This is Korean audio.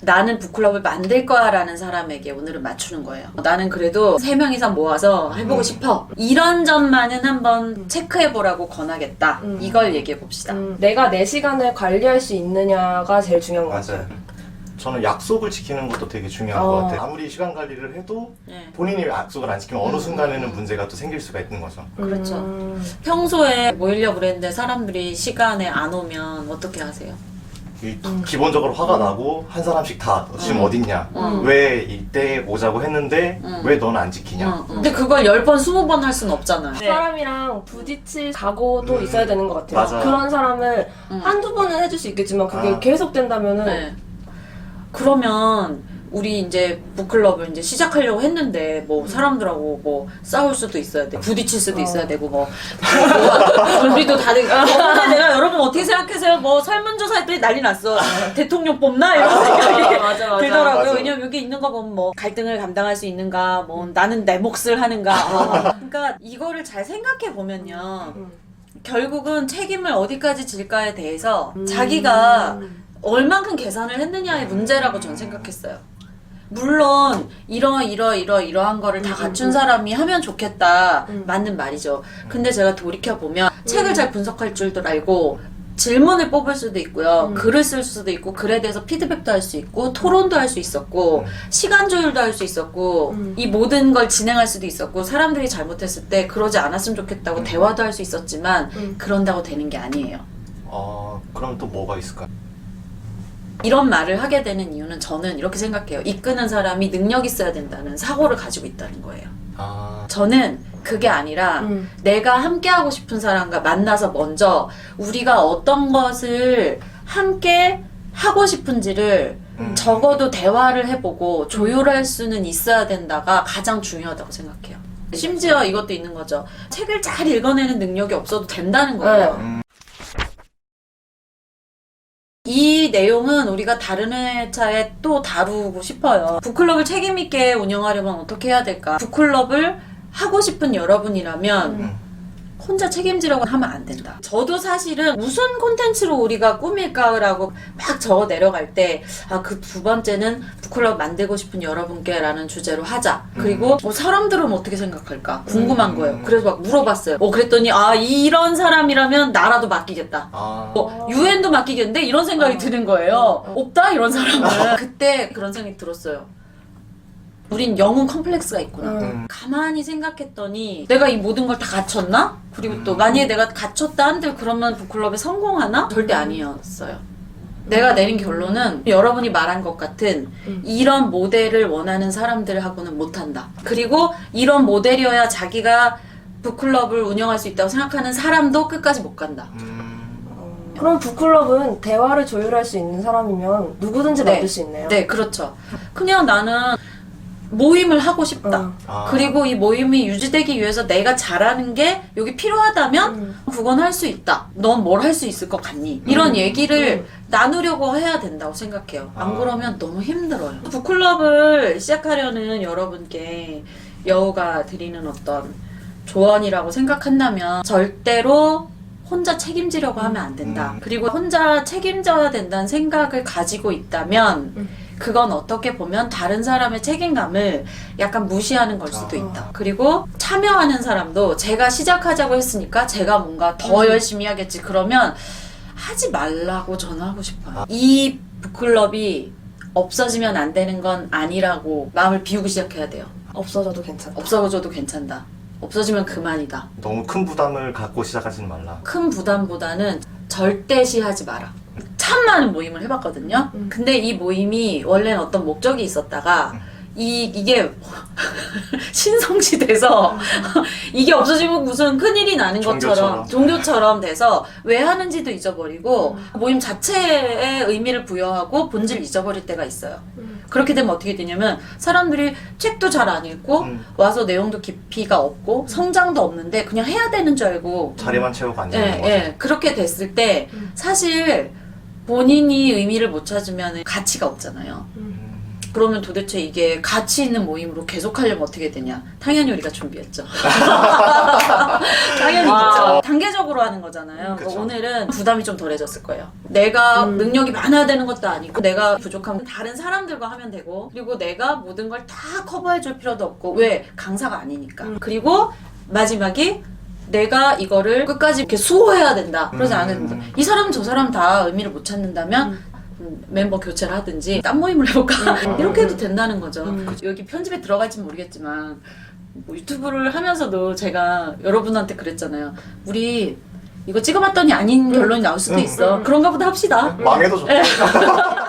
나는 북클럽을 만들 거야 라는 사람에게 오늘은 맞추는 거예요. 나는 그래도 3명 이상 모아서 해보고 싶어. 이런 점만은 한번 체크해보라고 권하겠다. 이걸 얘기해봅시다. 내가 내 시간을 관리할 수 있느냐가 제일 중요한 것 같아요. 맞아요. 저는 약속을 지키는 것도 되게 중요한 것 같아요. 아무리 시간 관리를 해도 네. 본인이 약속을 안 지키면 어느 순간에는 문제가 또 생길 수가 있는 거죠. 그렇죠. 평소에 모이려고 그랬는데 사람들이 시간에 안 오면 어떻게 하세요? 기본적으로 화가 나고 한 사람씩 다 지금 어딨냐, 왜 이때 오자고 했는데 왜 너는 안 지키냐. 근데 그걸 10번, 20번 할 수는 없잖아요. 사람이랑 부딪힐 각오도 있어야 되는 것 같아요. 맞아. 그런 사람을 한두 번은 해줄 수 있겠지만 그게 계속 된다면은 네. 그러면 우리 이제 북클럽을 이제 시작하려고 했는데 뭐 사람들하고 뭐 싸울 수도 있어야 돼, 부딪힐 수도 있어야 되고 뭐 우리도 다들 근데 내가 여러분 어떻게 생각하세요? 뭐 설문조사 했더니 난리 났어. 대통령 뽑나 이런 생각이 맞아. 들더라고요. 맞아. 왜냐면 여기 있는 거 보면 뭐 갈등을 감당할 수 있는가, 뭐 나는 내 몫을 하는가. 그러니까 이거를 잘 생각해 보면요. 결국은 책임을 어디까지 질까에 대해서 자기가 얼만큼 계산을 했느냐의 문제라고 저는 생각했어요. 물론 이러한 거를 다 갖춘 사람이 하면 좋겠다. 맞는 말이죠. 근데 제가 돌이켜보면 책을 잘 분석할 줄도 알고 질문을 뽑을 수도 있고요. 글을 쓸 수도 있고 글에 대해서 피드백도 할 수 있고 토론도 할 수 있었고 시간 조율도 할 수 있었고 이 모든 걸 진행할 수도 있었고 사람들이 잘못했을 때 그러지 않았으면 좋겠다고 대화도 할 수 있었지만 그런다고 되는 게 아니에요. 그럼 또 뭐가 있을까요? 이런 말을 하게 되는 이유는 저는 이렇게 생각해요. 이끄는 사람이 능력 있어야 된다는 사고를 가지고 있다는 거예요. 저는 그게 아니라 내가 함께 하고 싶은 사람과 만나서 먼저 우리가 어떤 것을 함께 하고 싶은지를 적어도 대화를 해보고 조율할 수는 있어야 된다가 가장 중요하다고 생각해요. 심지어 이것도 있는 거죠. 책을 잘 읽어내는 능력이 없어도 된다는 거예요. 이 내용은 우리가 다른 회차에 또 다루고 싶어요. 북클럽을 책임있게 운영하려면 어떻게 해야 될까? 북클럽을 하고 싶은 여러분이라면 혼자 책임지려고 하면 안 된다. 저도 사실은 무슨 콘텐츠로 우리가 꾸밀까라고 막 적어 내려갈 때 그 두 번째는 북클럽 만들고 싶은 여러분께 라는 주제로 하자. 그리고 사람들은 어떻게 생각할까? 궁금한 거예요. 그래서 막 물어봤어요. 그랬더니 이런 사람이라면 나라도 맡기겠다. 유엔도 맡기겠는데? 이런 생각이 드는 거예요. 없다? 이런 사람은. 그때 그런 생각이 들었어요. 우린 영웅 컴플렉스가 있구나. 가만히 생각했더니 내가 이 모든 걸 다 갖췄나? 그리고 또 만약에 내가 갖췄다 한들 그러면 북클럽에 성공하나? 절대 아니었어요. 내가 내린 결론은 여러분이 말한 것 같은 이런 모델을 원하는 사람들하고는 못한다. 그리고 이런 모델이어야 자기가 북클럽을 운영할 수 있다고 생각하는 사람도 끝까지 못 간다. 그럼 북클럽은 대화를 조율할 수 있는 사람이면 누구든지 만들 수 있네요. 네, 그렇죠. 그냥 나는 모임을 하고 싶다. 그리고 이 모임이 유지되기 위해서 내가 잘하는 게 여기 필요하다면 그건 할 수 있다. 넌 뭘 할 수 있을 것 같니? 이런 얘기를 나누려고 해야 된다고 생각해요. 안 그러면 너무 힘들어요. 북클럽을 시작하려는 여러분께 여우가 드리는 어떤 조언이라고 생각한다면 절대로 혼자 책임지려고 하면 안 된다. 그리고 혼자 책임져야 된다는 생각을 가지고 있다면 그건 어떻게 보면 다른 사람의 책임감을 약간 무시하는 걸 수도 있다. 그리고 참여하는 사람도 제가 시작하자고 했으니까 제가 뭔가 더 열심히 하겠지. 그러면 하지 말라고 저는 하고 싶어요. 이 북클럽이 없어지면 안 되는 건 아니라고 마음을 비우고 시작해야 돼요. 없어져도 괜찮다. 없어져도 괜찮다. 없어지면 그만이다. 너무 큰 부담을 갖고 시작하지는 말라. 큰 부담보다는 절대시하지 마라. 참 많은 모임을 해봤거든요. 근데 이 모임이 원래는 어떤 목적이 있었다가 이게 신성시대에서 이게 없어지면 무슨 큰일이 나는 것처럼 종교처럼 돼서 왜 하는지도 잊어버리고 모임 자체의 의미를 부여하고 본질을 잊어버릴 때가 있어요. 그렇게 되면 어떻게 되냐면 사람들이 책도 잘 안 읽고 와서 내용도 깊이가 없고 성장도 없는데 그냥 해야 되는 줄 알고 자리만 채우고 앉아있는 거죠. 그렇게 됐을 때 사실 본인이 의미를 못 찾으면 가치가 없잖아요. 그러면 도대체 이게 가치 있는 모임으로 계속 하려면 어떻게 되냐? 당연히 우리가 준비했죠. 당연히 있죠. 단계적으로 하는 거잖아요. 그쵸. 오늘은 부담이 좀 덜해졌을 거예요. 내가 능력이 많아야 되는 것도 아니고 내가 부족하면 다른 사람들과 하면 되고 그리고 내가 모든 걸 다 커버해 줄 필요도 없고 왜? 강사가 아니니까. 그리고 마지막이 내가 이거를 끝까지 이렇게 수호해야 된다. 그러지 않는다. 이 사람 저 사람 다 의미를 못 찾는다면 멤버 교체를 하든지 딴 모임을 해볼까 이렇게 해도 된다는 거죠. 여기 편집에 들어갈지 모르겠지만 뭐 유튜브를 하면서도 제가 여러분한테 그랬잖아요. 우리 이거 찍어봤더니 아닌 결론이 나올 수도 있어. 그런가 보다 합시다. 망해도 좋다.